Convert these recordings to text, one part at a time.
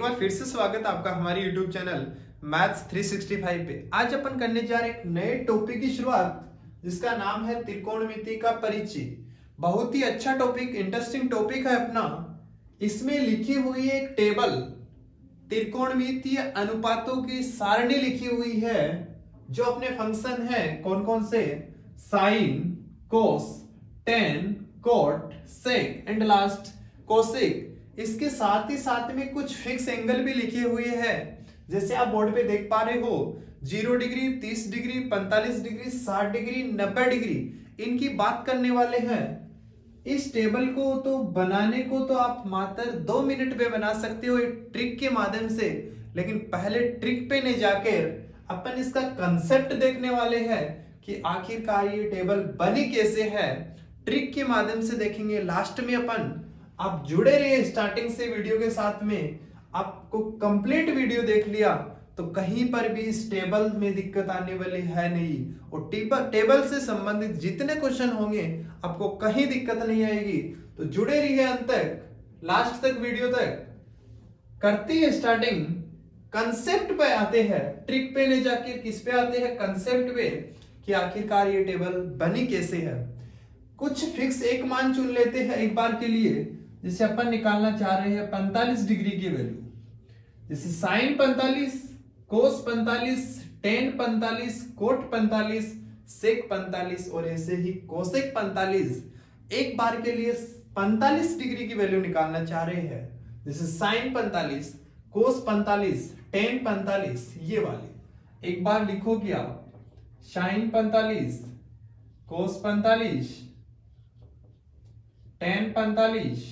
बार फिर से स्वागत आपका हमारे YouTube चैनल मैथ्स 365 पे। आज अपन करने जा रहे एक नए टॉपिक की शुरुआत जिसका नाम है त्रिकोणमिति का परिचय। बहुत ही अच्छा टॉपिक, इंटरेस्टिंग टॉपिक है अपना। इसमें लिखी हुई एक टेबल, त्रिकोणमितीय अनुपातों की सारणी लिखी हुई है, जो अपने फंक्शन है कौन कौन से, sine, cos, tan, cot, sec and last cosec. इसके साथ ही साथ में कुछ फिक्स एंगल भी लिखे हुए हैं, जैसे आप बोर्ड पे देख पा रहे हो 0 degree, 30 degree, 45 degree, 60 degree, 90 degree. इनकी बात करने वाले हैं। इस टेबल को तो बनाने को तो आप मात्र 2 मिनट में बना सकते हो एक ट्रिक के माध्यम से, लेकिन पहले ट्रिक पे नहीं जाकर अपन इसका कंसेप्ट देखने वाले हैं कि आखिरकार ये टेबल बनी कैसे है। ट्रिक के माध्यम से देखेंगे, लास्ट में अपन। आप जुड़े रहिए स्टार्टिंग से वीडियो के साथ में। आपको कंप्लीट वीडियो देख लिया तो कहीं पर भी इस टेबल में दिक्कत आने वाली है नहीं, और टेबल से संबंधित जितने क्वेश्चन होंगे आपको कहीं दिक्कत नहीं आएगी। तो जुड़े रहिए अंत तक, लास्ट तक, वीडियो तक। करते हैं स्टार्टिंग। कंसेप्ट पे आते हैं, ट्रिक पे ले जाके किस पे आते हैं, कंसेप्ट पे, कि आखिरकार ये टेबल बनी कैसे है। कुछ फिक्स एक मान चुन लेते हैं एक बार के लिए। जैसे अपन निकालना चाह रहे हैं 45 डिग्री की वैल्यू, जैसे साइन 45, कोस 45, टेन 45, कोट 45, सेक 45 और ऐसे ही कोसेक 45। एक बार के लिए 45 डिग्री की वैल्यू निकालना चाह रहे हैं, जैसे साइन 45, कोस 45, टेन 45, ये वाले। एक बार लिखोगे आप साइन 45, कोस 45, टेन 45।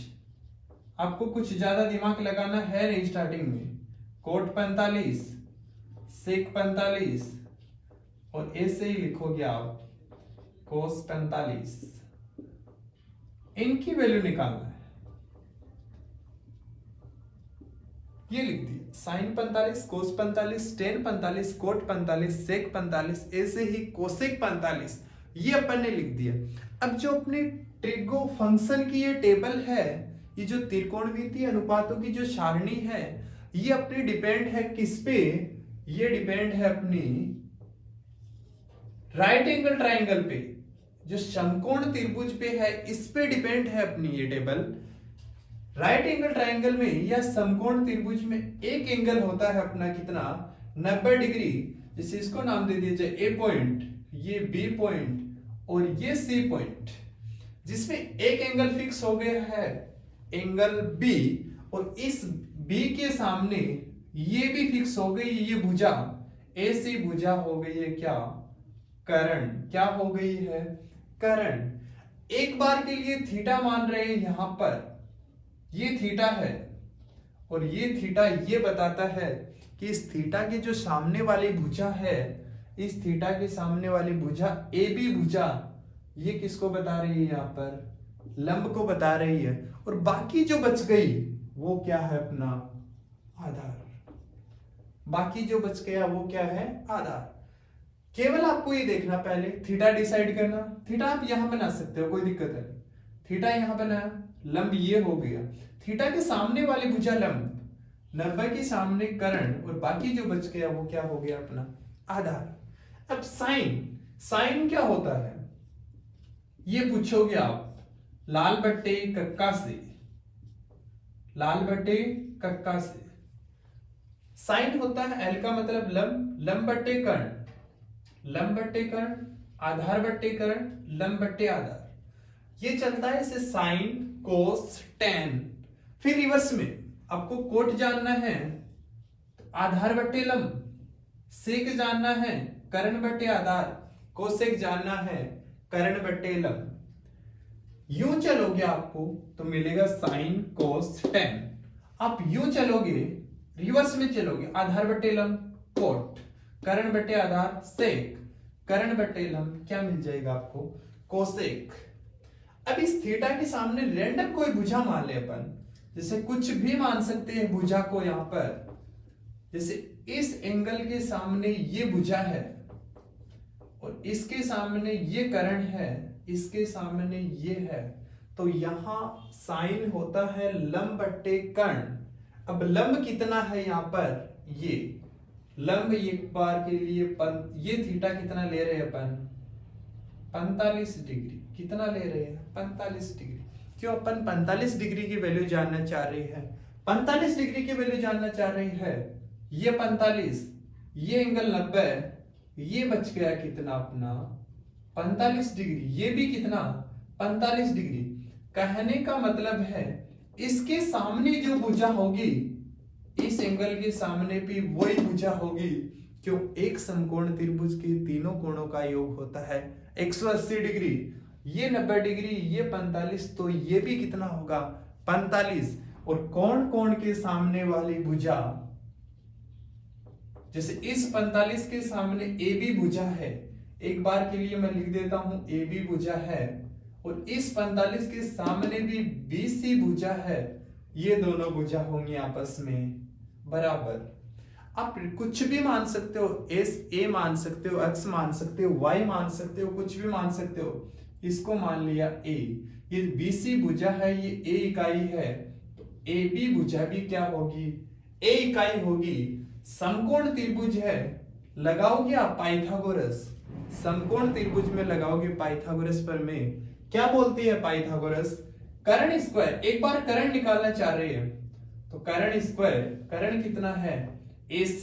आपको कुछ ज्यादा दिमाग लगाना है नहीं स्टार्टिंग में। कोट 45, सेक 45 और ऐसे ही लिखोगे आप कोस 45। इनकी वैल्यू निकालना है। ये लिख दिया, साइन 45, कोस 45, टेन 45, कोट 45, सेक 45, ऐसे ही कोसेक 45। ये अपन ने लिख दिया। अब जो अपने ट्रिगो फंक्शन की ये टेबल है, ये जो त्रिकोणमितीय अनुपातों की जो सारणी है, ये अपनी डिपेंड है किस पे, ये डिपेंड है अपनी राइट एंगल ट्राइंगल पे, जो समकोण त्रिभुज पे है, इस पे डिपेंड है अपनी ये टेबल। राइट एंगल ट्राइंगल में या समकोण त्रिभुज में एक एंगल होता है अपना कितना, 90 डिग्री। जैसे इसको नाम दे दीजिए ए पॉइंट, ये बी पॉइंट और ये सी पॉइंट, जिसमें एक एंगल फिक्स हो गया है, एंगल बी, और इस बी के सामने ये भी फिक्स हो गई, ये भुजा, ऐसी भुजा हो गई है क्या, कर्ण। क्या हो गई है, कर्ण। एक बार के लिए थीटा मान रहे हैं यहां पर, ये थीटा है और ये थीटा ये बताता है कि इस थीटा के जो सामने वाली भुजा है, इस थीटा के सामने वाली भुजा ए बी भुजा, ये किसको बता रही है, यहां पर लंब को बता रही है। और बाकी जो बच गई वो क्या है, अपना आधार। बाकी जो बच गया वो क्या है, आधार। केवल आपको ये देखना, पहले थीटा डिसाइड करना। थीटा आप यहां बना सकते हो, कोई दिक्कत है। थीटा यहां बनाया, लंब ये हो गया, थीटा के सामने वाली भुजा लंब, 90 के सामने कर्ण, और बाकी जो बच गया वो क्या हो गया, अपना आधार। अब साइन, साइन क्या होता है ये पूछोगे आप, लाल बट्टे कक्का से, लाल बट्टे कक्का से। साइन होता है एल का मतलब लंब, लंब बट्टे कर्ण, लंब बट्टे कर्ण, आधार बट्टे कर्ण, लंब बट्टे आधार। ये चलता है इसे साइन, कोस, टेन। फिर रिवर्स में आपको कोट जानना है, आधार बट्टे लंब, सेक जानना है, कर्ण बट्टे आधार, कोसेक जानना है, कर्ण बट्टे लंब। यूं चलोगे आपको तो मिलेगा साइन, कोस, टेन। आप यूं चलोगे, रिवर्स में चलोगे, आधार बट्टे लंब, कोट, कर्ण बट्टे आधार, सेक, कर्ण बट्टे लंब, क्या मिल जाएगा आपको, कोसेक। अब इस थीटा के सामने रैंडम कोई भुजा मान ले अपन, जैसे कुछ भी मान सकते हैं भुजा को यहां पर। जैसे इस एंगल के सामने ये भुजा है और इसके सामने ये कर्ण है, इसके सामने ये है, तो यहां साइन होता है लंब बट्टे कर्ण। अब लंब कितना है यहाँ पर, ये लंब एक बार के लिए ये थीटा कितना ले रहे हैं अपन, 45 डिग्री। कितना ले रहे हैं, 45 डिग्री। क्यों अपन 45 डिग्री की वैल्यू जानना चाह रहे हैं, 45 डिग्री की वैल्यू जानना चाह रही है। ये 45, ये एंगल 90, ये बच गया कितना अपना 45 डिग्री, ये भी कितना 45 डिग्री। कहने का मतलब है इसके सामने जो भुजा होगी, इस एंगल के सामने भी वही भुजा होगी। क्यों, एक समकोण त्रिभुज के तीनों कोणों का योग होता है 180 डिग्री। ये 90 डिग्री, ये 45, तो ये भी कितना होगा 45। और कोण कोण के सामने वाली भुजा, जैसे इस 45 के सामने ए बी भुजा है, एक बार के लिए मैं लिख देता हूं ए बी भुजा है, और इस 45 के सामने भी बी सी भुजा है। ये दोनों भुजा होंगी आपस में बराबर। आप कुछ भी मान सकते हो, एस ए मान सकते हो, एक्स मान सकते हो, वाई मान सकते हो, कुछ भी मान सकते हो। इसको मान लिया ए, ये बी सी भुजा है, ये ए इकाई है, तो ए बी भुजा भी क्या होगी, ए इकाई होगी। समकोण त्रिभुज है, लगाओगे आप पाइथागोरस, समकोण त्रिभुज में लगाओगे पाइथागोरस पर में क्या बोलती है पाइथागोरस, कर्ण स्क्वायर। एक बार कर्ण निकालना चाह रहे हैं तो कर्ण स्क्वायर, कर्ण कितना है AC,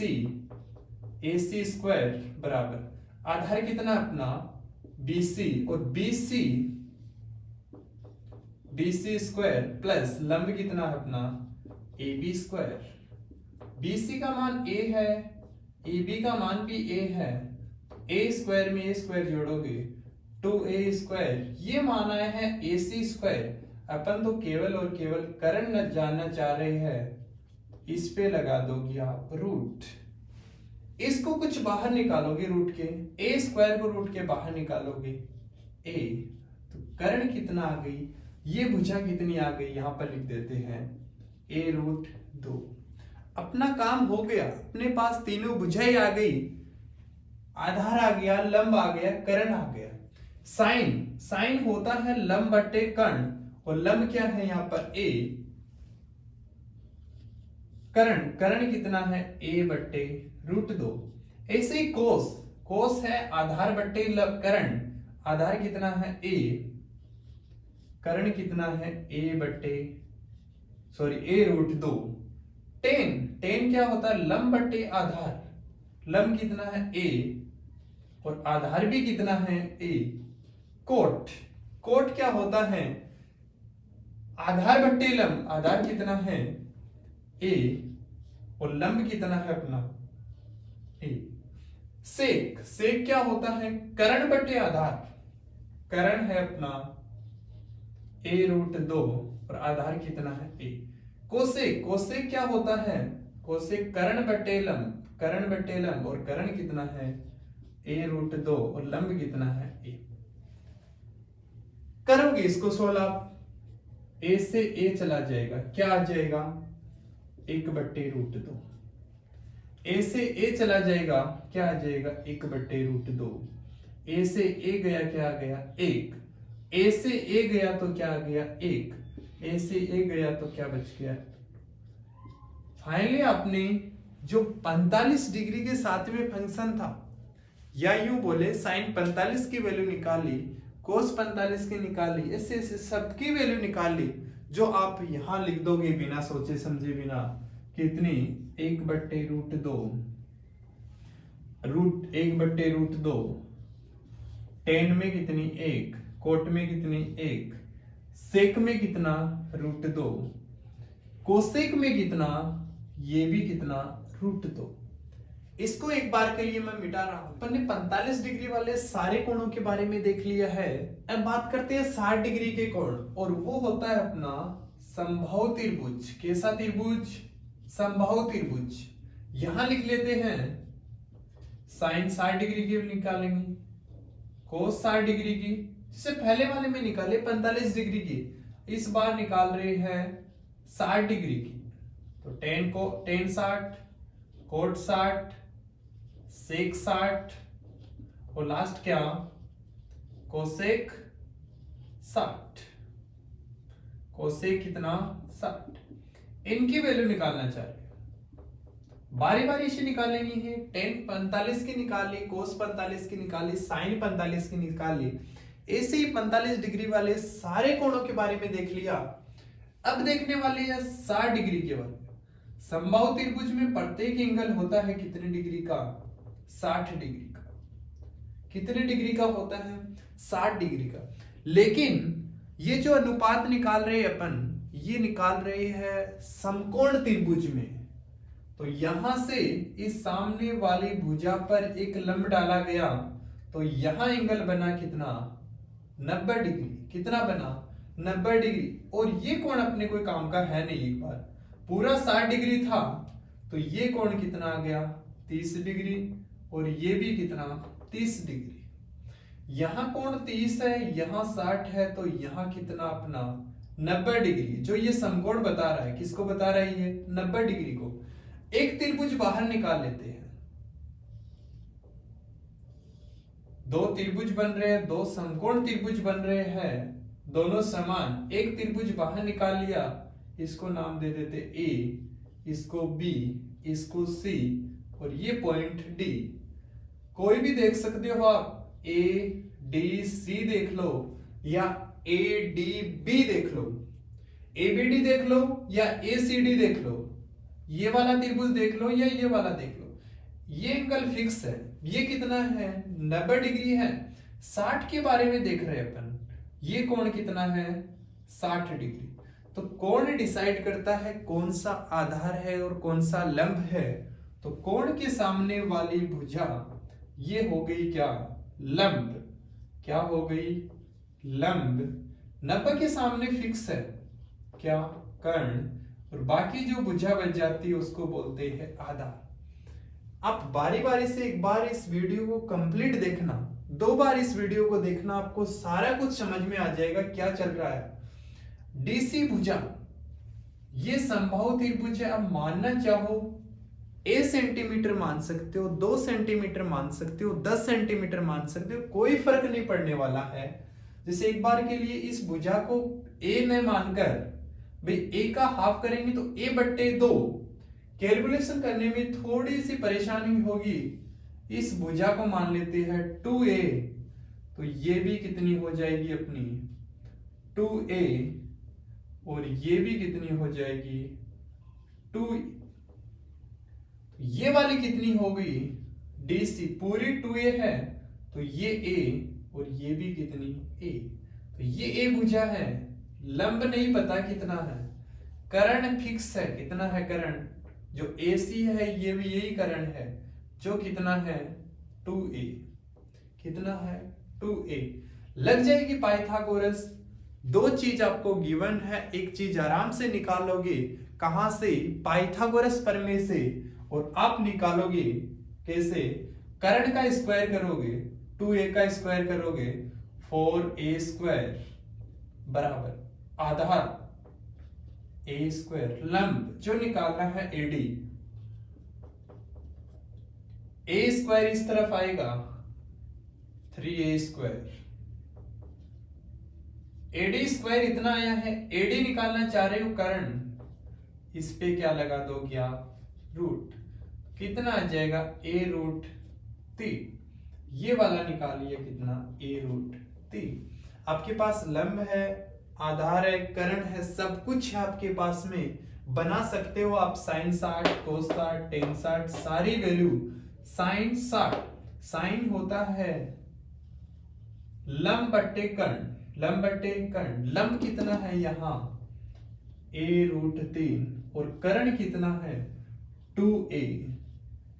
AC स्क्वायर बराबर आधार कितना अपना BC, और BC स्क्वायर प्लस लंब कितना है अपना AB स्क्वायर। BC का मान A है, AB का मान भी A है, A स्क्वायर में A स्क्वायर जोड़ोगे 2A स्क्वायर। ये माना है AC स्क्वायर। अपन तो केवल और केवल कर्ण जानना चाह रहे हैं, इस पे लगा दोगे आप रूट। इसको कुछ बाहर निकालोगे रूट के, ए स्क्वायर को रूट के बाहर निकालोगे ए, तो कर्ण कितना आ गई, ये भुजा कितनी आ गई, यहां पर लिख देते हैं ए रूट 2। अपना काम हो गया, अपने पास तीनों भुजाएं आ गई, आधार आ गया, लंब आ गया, कर्ण आ गया। साइन, साइन होता है लंब बटे कर्ण, और लंब क्या है यहां पर ए, कर्ण, कर्ण कितना है ए बट्टे रूट 2। ऐसे ही कोस, कोस है आधार बट्टे कर्ण, आधार कितना है ए, कर्ण कितना है ए बट्टे ए रूट 2। टेन, टेन क्या होता है लंब बट्टे आधार, लंब कितना है ए और आधार भी कितना है ए। कोट, कोट क्या होता है आधार बट्टे लंब, आधार कितना है ए और लंब कितना है अपना ए। सेक, सेक क्या होता है कर्ण बट्टे आधार, कर्ण है अपना ए रूट 2 और आधार कितना है ए। कोसेक, कोसेक क्या होता है कोसेक कर्ण बट्टे लंब, कर्ण बट्टे लंब, और कर्ण कितना है ए रूट 2 और लंब कितना है ए। करोगे इसको 16, ए से ए चला जाएगा, क्या आ जाएगा 1 बट्टे रूट 2। ए से ए चला जाएगा, क्या आ जाएगा 1 बट्टे रूट 2। ए से ए गया, क्या आ गया 1। ए से ए गया तो क्या आ गया 1। ए से ए गया तो क्या बच गया। फाइनली आपने जो 45 डिग्री के साथ में फंक्शन था, या यूं बोले साइन 45 की वैल्यू निकाली, कोस 45 की निकाली, ऐसे ऐसे सबकी वैल्यू निकाली, जो आप यहां लिख दोगे बिना सोचे समझे बिना, कितनी 1 बट्टे रूट 2, रूट 1 बट्टे रूट 2, टेन में कितनी 1, कोट में कितनी 1, सेक में कितना रूट 2, कोसेक में कितना, ये भी कितना रूट 2। इसको एक बार के लिए मैं मिटा रहा हूं। अपन ने 45 डिग्री वाले सारे कोणों के बारे में देख लिया है। अब बात करते हैं 60 डिग्री के कोण, और वो होता है अपना समबाहु त्रिभुज। कैसा त्रिभुज, समबाहु त्रिभुज। यहां लिख लेते हैं साइन 60 डिग्री की निकालेंगे, कोस 60 डिग्री की, जिससे पहले वाले में निकाले 45 डिग्री की, इस बार निकाल रहे हैं 60 डिग्री की। तो टेन को टेन 60, कोट 60, सेक 60, और लास्ट क्या कोसेक 60, कोसेक कितना 60। इनकी वैल्यू निकालना चाह रहे हैं, बारी बारी से निकालेंगे है। टेन 45 की निकाली, कोस 45 की निकाली, साइन 45 की निकाली, ऐसे ही 45 डिग्री वाले सारे कोणों के बारे में देख लिया। अब देखने वाले हैं 60 डिग्री के बारे में। समबाहु त्रिभुज में प्रत्येक एंगल होता है कितने डिग्री का? 60 डिग्री का। कितने डिग्री का होता है? 60 डिग्री का। लेकिन ये जो अनुपात निकाल रहे हैं अपन, ये निकाल रहे हैं समकोण त्रिभुज में। तो यहां से इस सामने वाली भुजा पर एक लंब डाला गया, तो यहां एंगल बना कितना? 90 डिग्री। कितना बना? 90 डिग्री। और ये कोण अपने कोई काम का है नहीं। एक बार पूरा 60 डिग्री था, तो ये कोण कितना आ गया? 30 डिग्री। और ये भी कितना? 30 डिग्री। यहां कोण 30 है, यहां 60 है, तो यहां कितना अपना? 90 डिग्री। जो ये समकोण बता रहा है, किसको बता रहा है? ये 90 डिग्री को। एक त्रिभुज बाहर निकाल लेते हैं। दो त्रिभुज बन रहे हैं, दो समकोण त्रिभुज बन रहे हैं, दोनों समान। एक त्रिभुज बाहर निकाल लिया, इसको नाम दे देते ए, इसको बी, इसको सी, और ये पॉइंट डी। कोई भी देख सकते हो आप, ए डी सी देख लो, या ए डी बी देख लो, ए बी डी देख लो, या ए सी डी देख लो, ये वाला त्रिभुज देख लो, या ये वाला देख लो। ये एंगल फिक्स है। ये कितना है? 90 डिग्री है। 60 के बारे में देख रहे हैं अपन। ये कोण कितना है? 60 डिग्री। तो कोण डिसाइड करता है कौन सा आधार है और कौन सा लंब है। तो कोण के सामने वाली भुजा ये हो गई क्या? लंब। क्या हो गई? लंब। 90 के सामने फिक्स है क्या? कर्ण। और बाकी जो भुजा बच जाती है उसको बोलते हैं आधार। आप बारी बारी से एक बार इस वीडियो को कंप्लीट देखना, 2 बार इस वीडियो को देखना, आपको सारा कुछ समझ में आ जाएगा क्या चल रहा है। डीसी भुजा ये समबाहु त्रिभुज है। आप मानना चाहो ए सेंटीमीटर मान सकते हो, 2 सेंटीमीटर मान सकते हो, 10 सेंटीमीटर मान सकते हो, कोई फर्क नहीं पड़ने वाला है। जैसे एक बार के लिए इस भुजा को ए में मानकर भाई ए का हाफ करेंगे तो ए बट्टे 2। कैलकुलेशन करने में थोड़ी सी परेशानी होगी। इस भुजा को मान लेते हैं 2a, तो ये भी कितनी हो जाएगी अपनी? 2a। और ये भी कितनी हो जाएगी? 2। ये वाली कितनी हो गई? DC। पूरी 2a है, तो ये a, और ये भी कितनी? a। तो ये a भुजा है। लंब नहीं पता कितना है। कर्ण फिक्स है। कितना है कर्ण? जो AC है ये भी यही कर्ण है, जो कितना है? 2a। कितना है? 2a। लग जाएगी पाइथागोरस। 2 चीज आपको गिवन है, एक चीज आराम से निकालोगे। कहां से? पाइथागोरस प्रमेय से। और आप निकालोगे कैसे? कर्ण का स्क्वायर करोगे, 2a का स्क्वायर करोगे, 4a स्क्वायर बराबर आधार a स्क्वायर। लंब जो निकालना है AD, a स्क्वायर इस तरफ आएगा 3a स्क्वायर। AD स्क्वायर इतना आया है। AD निकालना चाह रहे हो कर्ण, इस पे क्या लगा दोगे आप? रूट। कितना आ जाएगा? a root 3। ये वाला निकालिए कितना? a root 3। आपके पास लंब है, आधार है, कर्ण है, सब कुछ है आपके पास में। बना सकते हो आप साइन 60, कोस 60, टेन 60, सारी वैल्यू। साइन 60, साइन होता है लंब बट्टे कर्ण। लंब बट्टे कर्ण। लंब कितना है यहाँ? a root 3। और कर्ण कितना है? 2a।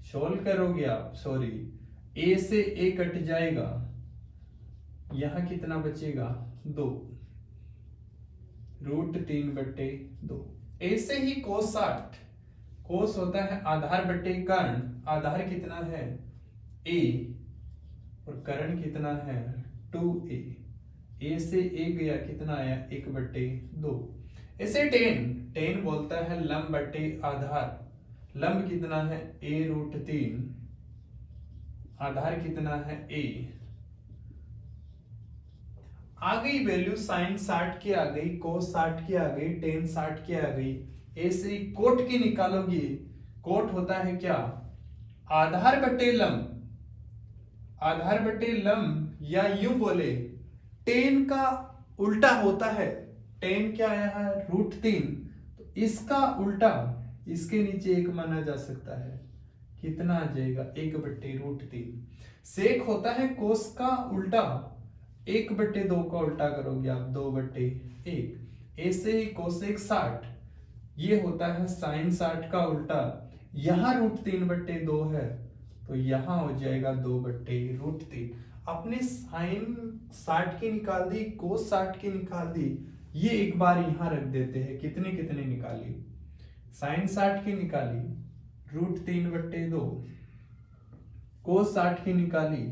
सोल्व करोगे आप, सॉरी, a से a कट जाएगा, यहां कितना बचेगा? 2। रूट 3 बट्टे 2। ऐसे ही कोस 60, कोस होता है आधार बट्टे कर्ण। आधार कितना है? a। और कर्ण कितना है? 2a। a से a गया, कितना आया? 1 बट्टे 2। ऐसे टेन बोलता है लंब बट्टे आधार। लंब कितना है? a root 3। आधार कितना है? a। आ गई वैल्यू। साइन 60 की आ गई, कोस 60 की आ गई, टेन 60 की आ गई। ए से ही कोट की निकालोगी, कोट होता है क्या, आधार बटे लंब, आधार बटे लंब, या यूं बोले टेन का उल्टा होता है, टेन क्या आया है √3, तो इसका उल्टा इसके नीचे एक माना जा सकता है, कितना आ जाएगा 1/√3। सेक होता है कोस का उल्टा, 1/2 का उल्टा करोगे आप 2/1। ऐसे ही कोसेक 60, ये होता है साइन 60 का उल्टा, यहां √3/2 है तो यहां हो जाएगा 2/√3। आपने साइन 60 की निकाल दी, कोस 60 की निकाल दी, ये एक बार यहां रख देते हैं, कितने कितने निकाली, साइन 60 की निकाली √3/2, कोस 60 की निकाली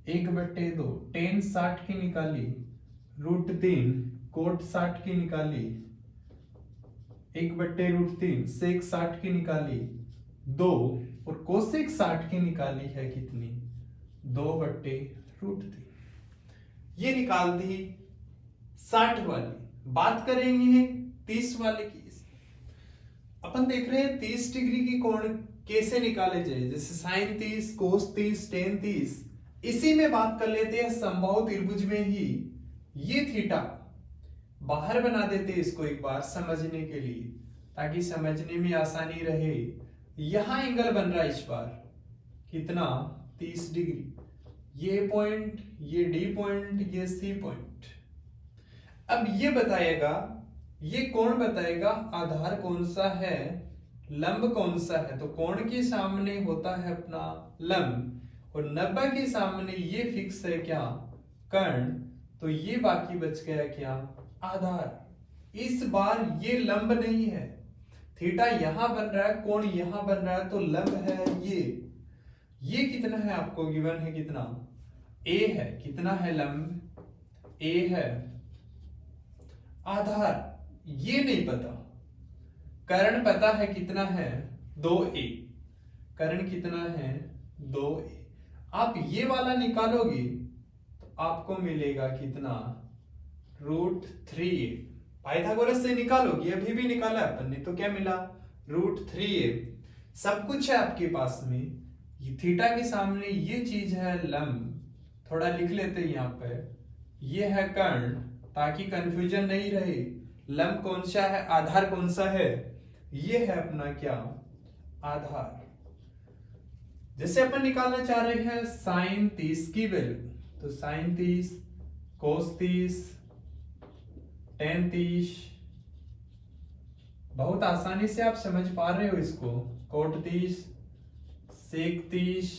1/2, टेन 60 की निकाली √3, कोट 60 की निकाली 1/√3, सेक 60 की निकाली 2, और कोसेक 60 की निकाली है कितनी 2/√3। ये निकाल दी 60 वाली। बात करेंगे 30 वाले की। अपन देख रहे हैं 30 डिग्री की कोण कैसे निकाले जाए, जैसे साइन 30, कोस 30, टेन 30। इसी में बात कर लेते हैं समबाहु त्रिभुज में ही, ये थीटा बाहर बना देते इसको एक बार समझने के लिए, ताकि समझने में आसानी रहे। यहां एंगल बन रहा है इस बार कितना 30 डिग्री, ये पॉइंट, ये डी पॉइंट, ये सी पॉइंट। अब ये बताएगा, ये कोण बताएगा आधार कौन सा है, लंब कौन सा है। तो कोण के सामने होता है अपना लंब, और 90 के सामने ये फिक्स है क्या कर्ण, तो ये बाकी बच गया क्या आधार। इस बार ये लंब नहीं है, थीटा यहां बन रहा है, कोण यहां बन रहा है, तो लंब है ये कितना है आपको गिवन है, कितना ए है, कितना है लंब ए है, आधार ये नहीं पता, कर्ण पता है कितना है 2a, कर्ण कितना है 2a। आप ये वाला निकालोगे तो आपको मिलेगा कितना √3a। पाइथागोरस से निकालोगे, अभी भी निकाला अपन ने, तो क्या मिला √3a। सब कुछ है आपके पास में, ये थीटा के सामने ये चीज है लंब, थोड़ा लिख लेते हैं यहाँ पे, ये है कर्ण ताकि कंफ्यूजन नहीं रहे। लंब कौन सा है, आधार कौन सा है, ये है अपना क्या आधार। जैसे अपन निकालना चाह रहे हैं साइन 30 की वैल्यू, तो साइन 30, कोस 30, टेन 30, बहुत आसानी से आप समझ पा रहे हो इसको, कोट 30, सेक 30,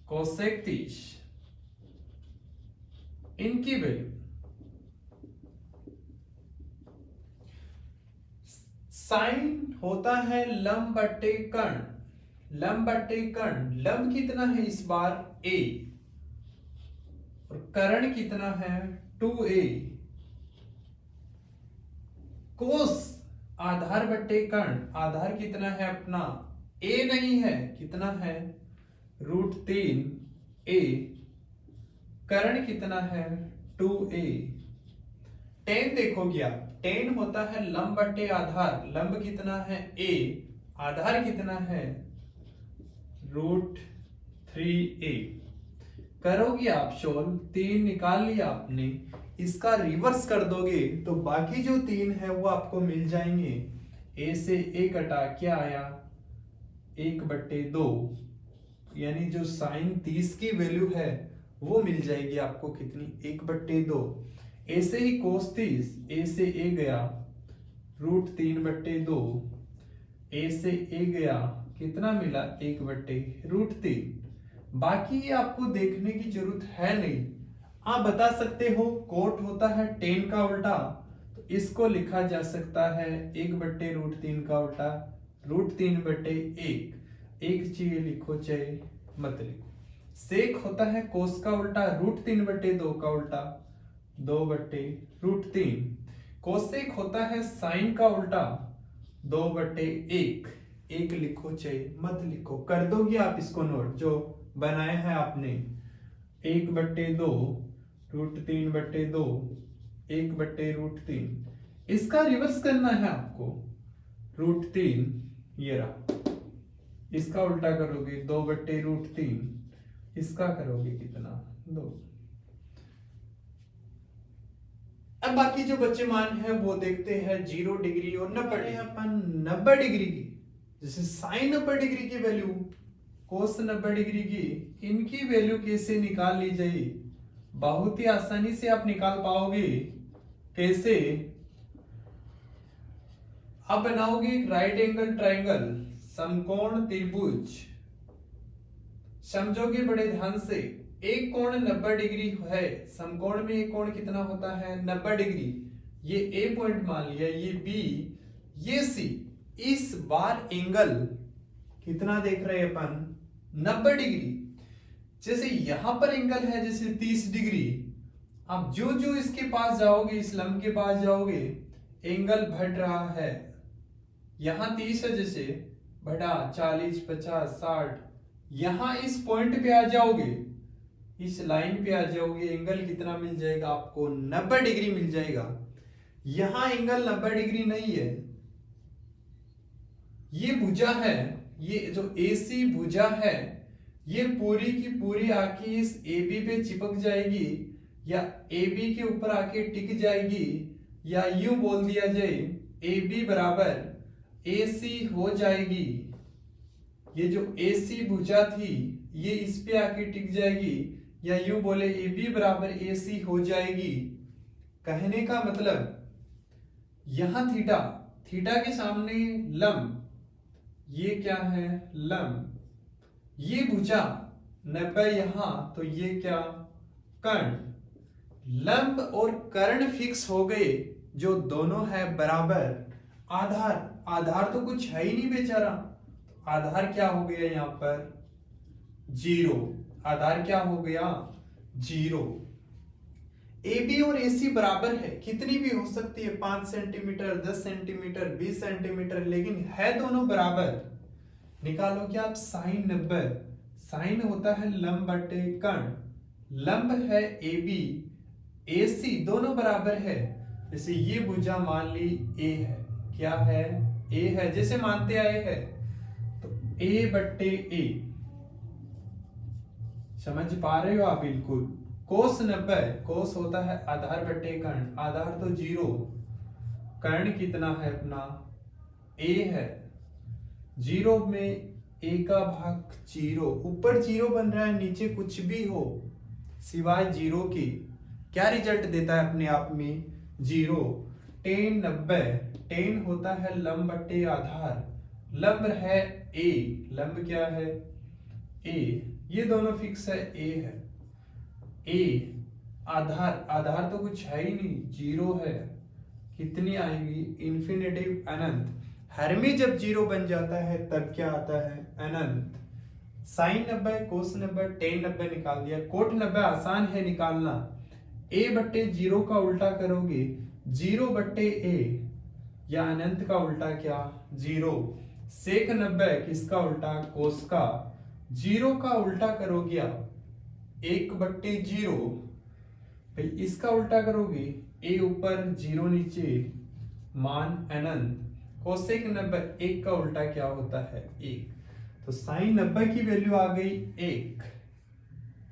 कोसेक 30, इनकी वैल्यू। साइन होता है लंब बटे कर्ण, लंब बटे कर्ण, लंब कितना है इस बार a, और कर्ण कितना है 2a, कोस आधार बटे कर्ण, आधार कितना है अपना a नहीं है, कितना है √3a, कर्ण कितना है 2a। टेन देखोगे आप, टेन होता है लंब बटे आधार, लंब कितना है a, आधार कितना है √3a। करोगे आप सोल्व, 3 निकाल लिया आपने, इसका रिवर्स कर दोगे तो बाकी जो 3 है वो आपको मिल जाएंगे। a से a कटा, क्या आया 1/2, यानी जो साइन 30 की वैल्यू है वो मिल जाएगी आपको कितनी 1/2। ऐसे ही कोस 30, a से a गया √3/2, a से a गया कितना मिला 1/√3। बाकी ये आपको देखने की जरूरत है नहीं, आप बता सकते हो कोट होता है टेन का उल्टा, तो इसको लिखा जा सकता है 1/√3 का उल्टा √3/1। एक चीज लिखो चाहे मत लिखो। सेक होता है कोस का उल्टा √3/2 का उल्टा 2/√3। कोसेक होता है साइन का उल्टा 2/1। एक लिखो चाहे मत लिखो, कर दोगे आप इसको नोट जो बनाए हैं आपने, 1/2 √3/2 1/√3। इसका रिवर्स करना है आपको, √3 ये रहा, इसका उल्टा करोगे 2/√3, इसका करोगे कितना 2। अब बाकी जो बच्चे मान है वो देखते हैं 0 डिग्री और 90 डिग्री। अपन 90 डिग्री की, जैसे साइन 90 डिग्री की वैल्यू, कोस 90 डिग्री की, इनकी वैल्यू कैसे निकाल ली जाए, बहुत ही आसानी से आप निकाल पाओगे। कैसे? आप बनाओगे एक राइट एंगल ट्रायंगल, समकोण त्रिभुज, समझोगे बड़े ध्यान से। एक कोण 90 डिग्री है, समकोण में एक कोण कितना होता है 90 डिग्री। ये ए पॉइंट मान लिया, ये बी, ये सी। इस बार एंगल कितना देख रहे हैं अपन 90 डिग्री। जैसे यहां पर एंगल है जैसे 30 डिग्री, आप जो जो इसके पास जाओगे, इस लंब के पास जाओगे, एंगल बढ़ रहा है। यहां 30 है, जैसे बढ़ा 40, 50, 60। यहां इस पॉइंट पे आ जाओगे, इस लाइन पे आ जाओगे, एंगल कितना मिल जाएगा आपको 90 डिग्री मिल जाएगा। यहां एंगल 90 डिग्री नहीं है, ये भुजा है, ये जो AC भुजा है, ये पूरी की पूरी आके इस AB पे चिपक जाएगी, या AB के ऊपर आके टिक जाएगी, या यूं बोल दिया जाए AB बराबर AC हो जाएगी। ये जो AC भुजा थी ये इस पे आके टिक जाएगी, या यूं बोले AB बराबर AC हो जाएगी। कहने का मतलब यहां थीटा, थीटा के सामने लंब, ये क्या है लंब, ये भुजा 90 यहां, तो ये क्या कर्ण। लंब और कर्ण फिक्स हो गए, जो दोनों है बराबर। आधार, आधार तो कुछ है ही नहीं बेचारा, आधार क्या हो गया यहां पर 0। आधार क्या हो गया 0। AB और AC बराबर है, कितनी भी हो सकती है, 5 सेंटीमीटर, 10 सेंटीमीटर, 20 सेंटीमीटर, लेकिन है दोनों बराबर। निकालो क्या आप साइन 90, साइन होता है लंब बटे कर्ण, लंब है AB, AC दोनों बराबर है। जैसे ये भुजा मान ली A है, क्या है A है, जैसे मानते आए हैं, तो A बट्टे A, समझ पा रहे हो आप बिल्कुल। कोस 90, कोस होता है आधार बटे कर्ण, आधार तो 0, कर्ण कितना है अपना A है, 0 में A का भाग 0, ऊपर 0 बन रहा है, नीचे कुछ भी हो सिवाय 0 की, क्या रिजल्ट देता है अपने आप में 0। tan 90, tan होता है लंब बटे आधार, लंब है A, लंब क्या है A, ये दोनों फिक्स है, A है, A आधार, आधार तो कुछ है ही नहीं 0 है, कितनी आएगी इंफिनिटिव अनंत। हर में जब 0 बन जाता है तब क्या आता है अनंत। साइन 90, कोस 90, tan 90 निकाल दिया, कोट 90 आसान है निकालना। A बट्टे 0 का उल्टा करोगे 0 बट्टे A, या अनंत का उल्टा क्या 0। सेक 90 किसका उल्टा कोस का, 0 का उल्टा करोगे आप 1 बट्टे 0, भाई इसका उल्टा करोगे A ऊपर 0 नीचे, मान अनंत। कोसेक 90, 1 का उल्टा क्या होता है 1, तो साइन 90 की वैल्यू आ गई 1,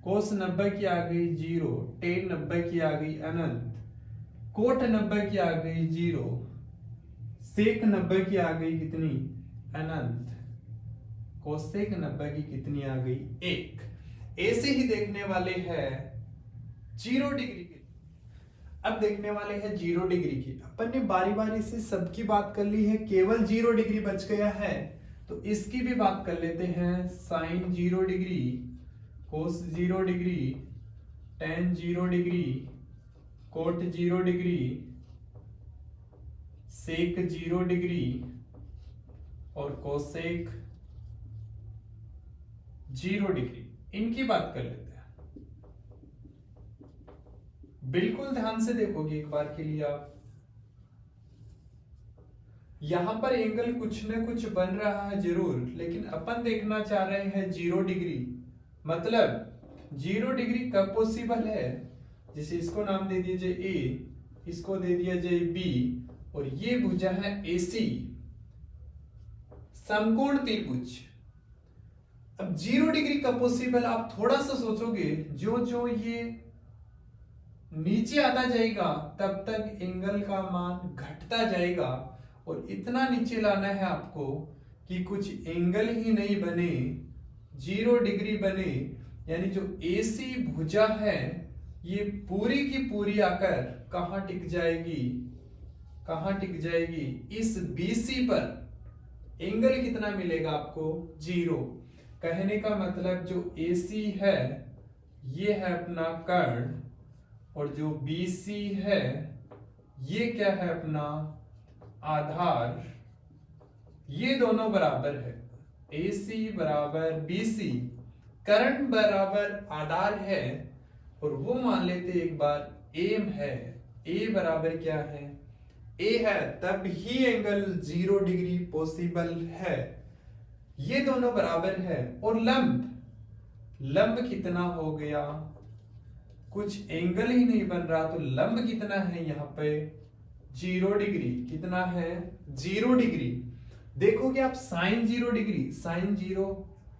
कोस 90 की आ गई 0, tan 90 की आ गई अनंत, कोट 90 की आ गई 0, सेक 90 की आ गई कितनी अनंत, कोसेक 90 की कितनी आ गई 1। ऐसे ही देखने वाले हैं 0 डिग्री की। अब देखने वाले हैं 0 डिग्री की। अपन ने बारी बारी से सबकी बात कर ली है, केवल 0 डिग्री बच गया है, तो इसकी भी बात कर लेते हैं। Sine 0 degree, cos 0 degree, tan 0 degree, cot 0 degree, sec 0 degree और कोसेक 0 डिग्री, इनकी बात कर लेते हैं। बिल्कुल ध्यान से देखोगे एक बार के लिए आप, यहां पर एंगल कुछ न कुछ बन रहा है जरूर, लेकिन अपन देखना चाह रहे हैं 0 डिग्री। मतलब 0 डिग्री कब पॉसिबल है, जैसे इसको नाम दे दीजिए A, इसको दे दिया जाए B, और ये भुजा है AC, समकोण त्रिभुज। अब 0 डिग्री का पॉसिबल आप थोड़ा सा सोचोगे, जो जो ये नीचे आता जाएगा तब तक एंगल का मान घटता जाएगा, और इतना नीचे लाना है आपको कि कुछ एंगल ही नहीं बने, 0 डिग्री बने। यानी जो AC भुजा है ये पूरी की पूरी आकर कहां टिक जाएगी, कहां टिक जाएगी, इस BC पर। एंगल कितना मिलेगा आपको, 0। कहने का मतलब जो AC है ये है अपना कर्ण, और जो BC है ये क्या है अपना आधार। ये दोनों बराबर है, AC बराबर BC, कर्ण बराबर आधार है, और वो मान लेते एक बार एम है। A बराबर क्या है, A है, तब ही एंगल 0 डिग्री पॉसिबल है। ये दोनों बराबर है। और लंब, लंब कितना हो गया, कुछ एंगल ही नहीं बन रहा, तो लंब कितना है यहाँ पे 0 डिग्री। कितना है 0 डिग्री। देखोगे आप साइन 0 डिग्री, साइन 0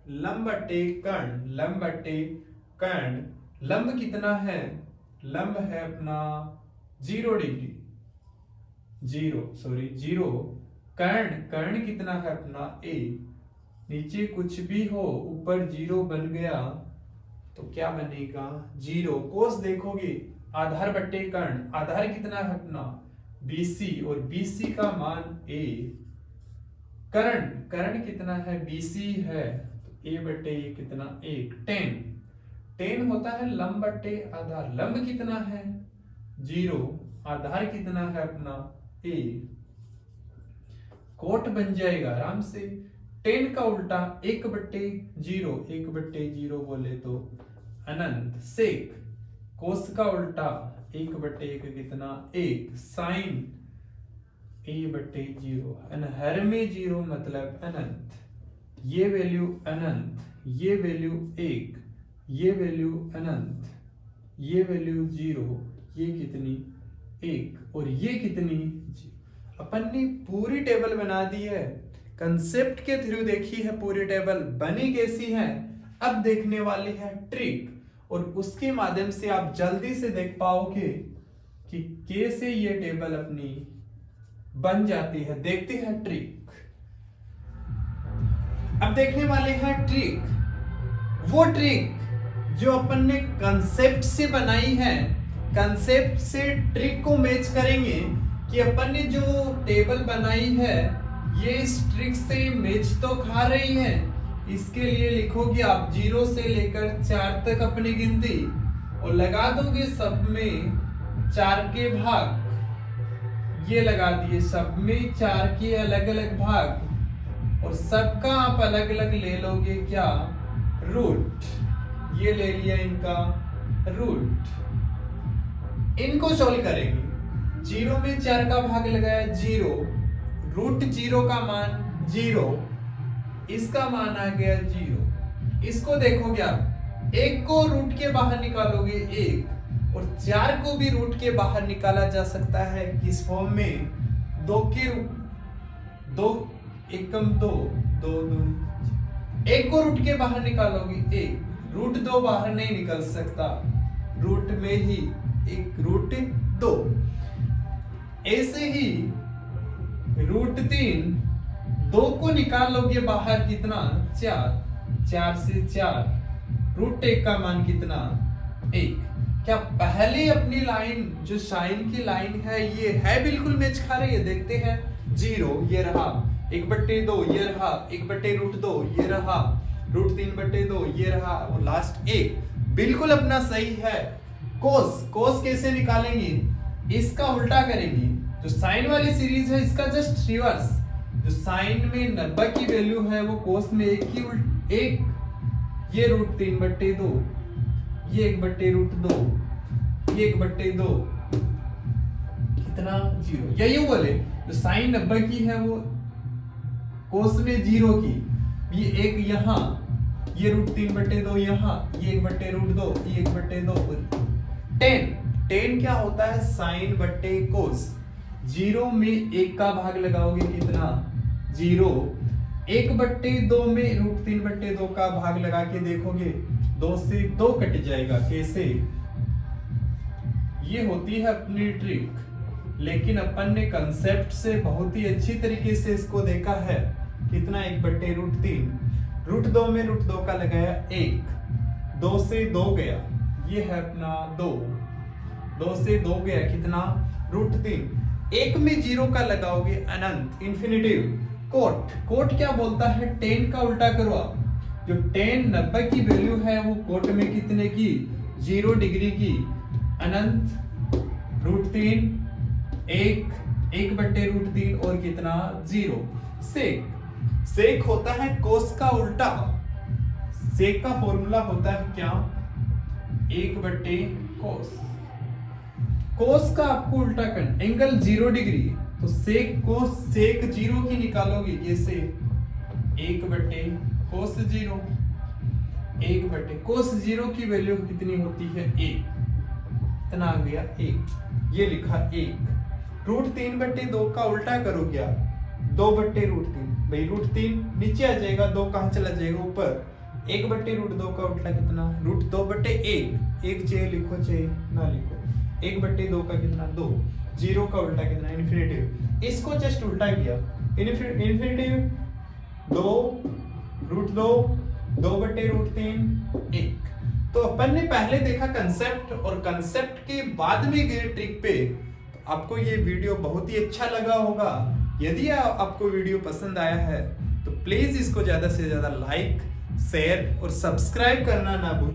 लंब बटे कर्ण, लंब बटे कर्ण। लंब कितना है, लंब है अपना 0 डिग्री, 0। कर्ण, कर्ण कितना है अपना A। नीचे कुछ भी हो, ऊपर 0 बन गया तो क्या बनेगा 0। कोस देखोगे आधार बट्टे कर्ण, आधार कितना है अपना BC, और BC का मान A। कर्ण, कर्ण कितना है BC है, तो A बट्टे A कितना 1। 10 होता है लंब बट्टे आधार। लंब कितना है 0, आधार कितना है अपना A। कोट बन जाएगा आराम से। 10 का उल्टा 1/0, 1/0 बोले तो अनंत। सेक, कोस का उल्टा 1/1 कितना 1। साइन A/0, हर में 0 मतलब अनंत। ये वैल्यू अनंत, ये वैल्यू 1, ये वैल्यू अनंत, ये वैल्यू 0, ये कितनी 1, और ये कितनी। अपन ने पूरी टेबल बना दी है, कंसेप्ट के थ्रू देखी है पूरी टेबल बनी कैसी है। अब देखने वाली है ट्रिक, और उसके माध्यम से आप जल्दी से देख पाओगे कि कैसे ये टेबल अपनी बन जाती है। देखते हैं ट्रिक। अब देखने वाले हैं ट्रिक, वो ट्रिक जो अपन ने कंसेप्ट से बनाई है। कंसेप्ट से ट्रिक को मैच करेंगे कि अपन ने जो टेबल बनाई है ये इस ट्रिक से मैच तो खा रही है। इसके लिए लिखोगे आप 0 से लेकर 4 तक अपनी गिनती, और लगा दोगे सब में 4 के भाग। ये लगा दिए सब में 4 के अलग अलग भाग, और सबका आप अलग अलग ले लोगे क्या रूट। ये ले लिया इनका रूट। इनको सोल्व करेंगे। 0 में 4 का भाग लगाया 0, रूट 0 का मान 0, इसका मान आ गया 0। इसको देखोगे आप, 1 को रूट के बाहर निकालोगे 1, और 4 को भी रूट के बाहर निकाला जा सकता है किस फॉर्म में 2 के 2 एकम 2 2 2। 1 को रूट के बाहर निकालोगे 1, रूट 2 बाहर नहीं निकल सकता, रूट में ही 1 रूट 2। ऐसे ही रूट 3, 2 को निकालोगे बाहर कितना 4, 4 से 4, रूट 1 का मान कितना 1। क्या पहले अपनी लाइन जो साइन की लाइन है ये है बिल्कुल मैच खा रही है। देखते हैं 0 ये रहा, 1/2 ये रहा, 1/√2 ये रहा, रूट 3/2 ये रहा, और लास्ट 1 बिल्कुल अपना सही है। कोस, कोस कैसे निकालेंगे, इसका उल्टा करेंगे। जो साइन वाली सीरीज है इसका जस्ट रिवर्स। जो साइन में 90 की वैल्यू है वो कोस में 1 की 1, ये रूट 3/2, ये 1/√2, ये 1/2 कितना 0। या यूं बोले जो साइन 90 की है वो कोस में 0 की, ये 1 यहाँ, ये रूट 3/2 यहाँ, ये 1/√2, ये 1/2। 10 क्या होता है साइन बट्टे कोस। जीरो में एक का भाग लगाओगे कितना, जीरो। 1/2 में √3/2 का भाग लगा के देखोगे 2 से 2 कट जाएगा। कैसे, ये होती है अपनी ट्रिक, लेकिन अपन ने कंसेप्ट से बहुत ही अच्छी तरीके से इसको देखा है। कितना, 1/√3, √2 में √2 का लगाया 1, 2 से 2 गया, ये है अपना 2, 2 से 2 गया कितना, √3। 1 में 0 का लगाओगे अनंत, इंफिनिटिव। कोट क्या बोलता है, 10 का उल्टा करो आप। जो 10 90 की वैल्यू है वो कोट में कितने की, 0 डिग्री की। अनंत √3, 1/√3 और कितना, 0। सेक होता है कोस का उल्टा। सेक का फॉर्मूला होता है क्या, 1/कोस। कोस का आपको उल्टा करना, एंगल 0 डिग्री, तो सेक कोस सेक 0 की निकालोगे, कैसे, 1/कोस 0। 1/कोस 0 की वैल्यू कितनी होती है, 1। इतना आ गया 1, ये लिखा 1। √3/2 का उल्टा करो क्या, 2/√3। भाई √3 नीचे आ जाएगा, 2 कहां चला जाएगा, ऊपर। 1/√2 का उल्टा कितना, √2/1। 1 चाहे लिखो चाहे ना लिखो, 1/2 का कितना, 2। 0 का उल्टा कितना, इन्फिनिटिव। इसको जस्ट उल्टा किया, इन्फिनिटिव 2, √2, 2/√3, 1। तो अपन ने पहले देखा कंसेप्ट, और कंसेप्ट के बाद में गए ट्रिक पे। तो आपको ये वीडियो बहुत ही अच्छा लगा होगा। यदि आपको वीडियो पसंद आया है तो प्लीज इसको ज्यादा से ज्यादा लाइक, शेयर और सब्सक्राइब करना ना भूलें।